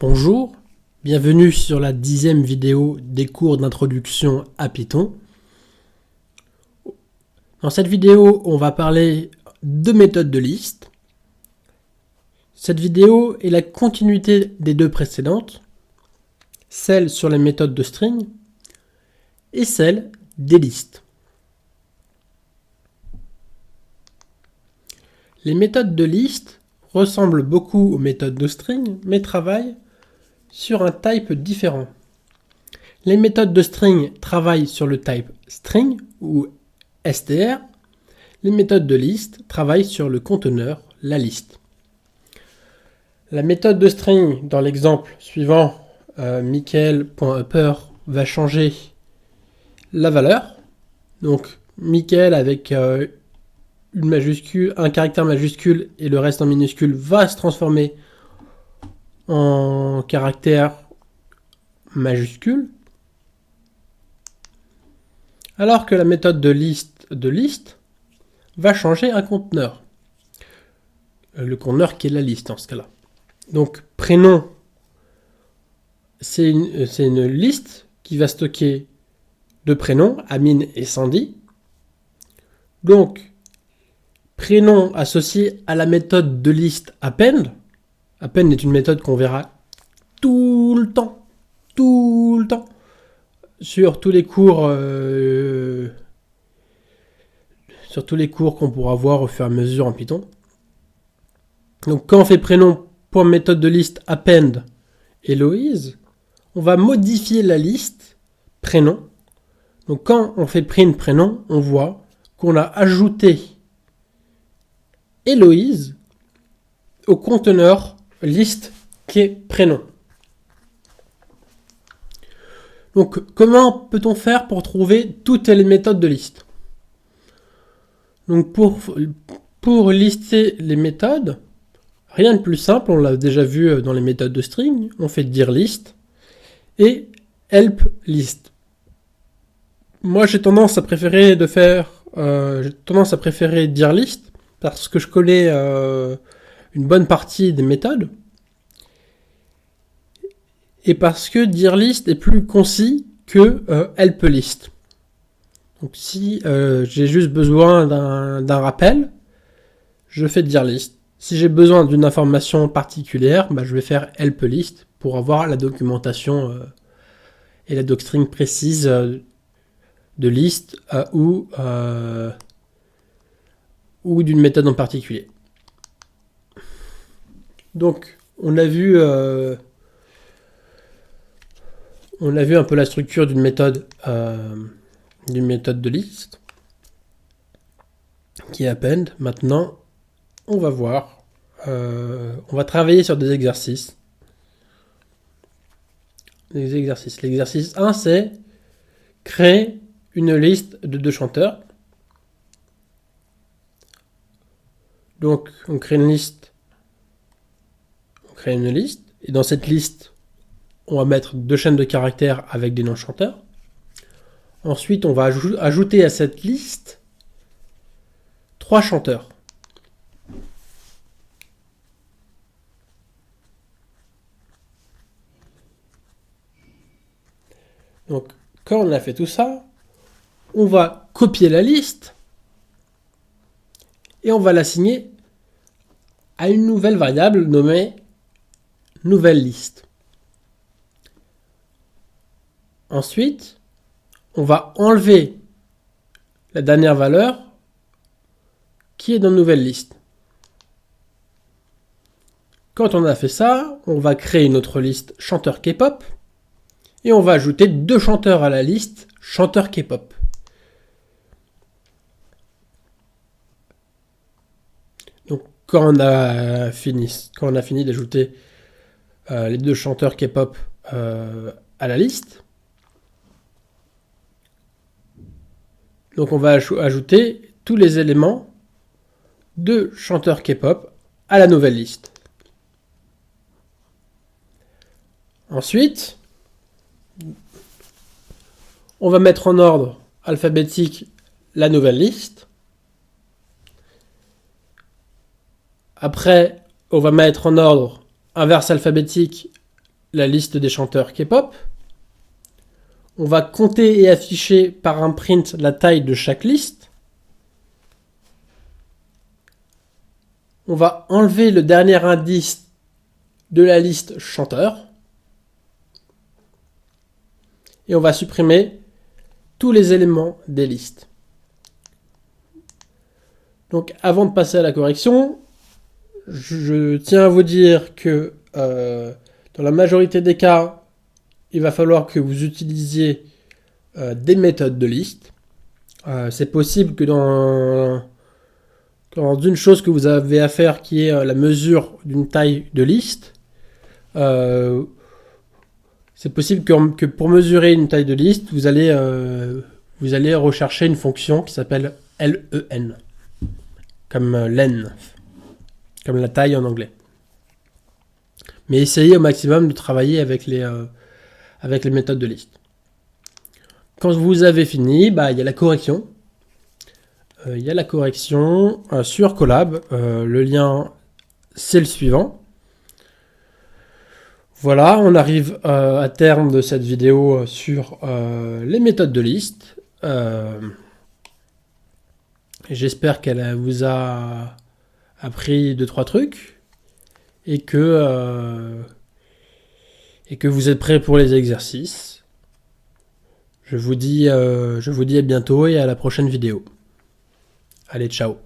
Bonjour, bienvenue sur la 10e vidéo des cours d'introduction à Python. Dans cette vidéo, on va parler de méthodes de liste. Cette vidéo est la continuité des deux précédentes, celle sur les méthodes de string et celle des listes. Les méthodes de liste ressemblent beaucoup aux méthodes de string, mais travaillent sur un type différent. Les méthodes de string travaillent sur le type string ou str. Les méthodes de liste travaillent sur le conteneur, la liste. La méthode de string, dans l'exemple suivant, Michael.upper va changer la valeur. Donc Michael avec une majuscule, un caractère majuscule et le reste en minuscule va se transformer en caractère majuscule, alors que la méthode de liste va changer un conteneur. Le conteneur qui est la liste en ce cas-là. Donc prénom, c'est une liste qui va stocker deux prénoms, Amine et Sandy. Donc prénom associé à la méthode de liste append. Append est une méthode qu'on verra tout le temps, sur tous les cours qu'on pourra voir au fur et à mesure en Python. Donc quand on fait prénom pour méthode de liste append Héloïse, on va modifier la liste prénom. Donc quand on fait print prénom, on voit qu'on a ajouté Héloïse au conteneur liste qui est prénom. Donc comment peut-on faire pour trouver toutes les méthodes de liste? Donc pour lister les méthodes, rien de plus simple, on l'a déjà vu dans les méthodes de string, on fait dire list et help list. Moi j'ai tendance à préférer dire list parce que je connais une bonne partie des méthodes et parce que dire list est plus concis que help list. Donc si j'ai juste besoin d'un rappel, je fais dire list. Si j'ai besoin d'une information particulière, je vais faire help list pour avoir la documentation et la doctrine précise de liste ou d'une méthode en particulier. Donc on a vu un peu la structure d'une méthode de liste qui est append. Maintenant, on va voir, on va travailler sur des exercices. L'exercice 1, c'est créer une liste de deux chanteurs. Donc, on crée une liste, et dans cette liste, on va mettre deux chaînes de caractères avec des noms chanteurs. Ensuite, on va ajouter à cette liste trois chanteurs. Donc, quand on a fait tout ça, on va copier la liste et on va l'assigner à une nouvelle variable nommée nouvelle liste. Ensuite, on va enlever la dernière valeur qui est dans nouvelle liste. Quand on a fait ça, on va créer une autre liste chanteur K-pop et on va ajouter deux chanteurs à la liste chanteur K-pop. Donc quand on a fini d'ajouter les deux chanteurs K-pop à la liste, donc on va ajouter tous les éléments de chanteurs K-pop à la nouvelle liste. Ensuite, on va mettre en ordre alphabétique la nouvelle liste. Après, on va mettre en ordre inverse alphabétique la liste des chanteurs K-pop. On va compter et afficher par un print la taille de chaque liste. On va enlever le dernier indice de la liste chanteur. Et on va supprimer tous les éléments des listes. Donc avant de passer à la correction, je tiens à vous dire que dans la majorité des cas, il va falloir que vous utilisiez des méthodes de liste. C'est possible que dans une chose que vous avez à faire qui est la mesure d'une taille de liste, c'est possible que pour mesurer une taille de liste, vous allez rechercher une fonction qui s'appelle len, comme len, comme la taille en anglais. Mais essayez au maximum de travailler avec les méthodes de liste. Quand vous avez fini, il y a la correction. Il y a la correction sur Colab. Le lien, c'est le suivant. Voilà, on arrive à terme de cette vidéo sur les méthodes de liste. J'espère qu'elle vous a appris 2-3 trucs et que vous êtes prêts pour les exercices. Je vous dis à bientôt et à la prochaine vidéo. Allez, ciao.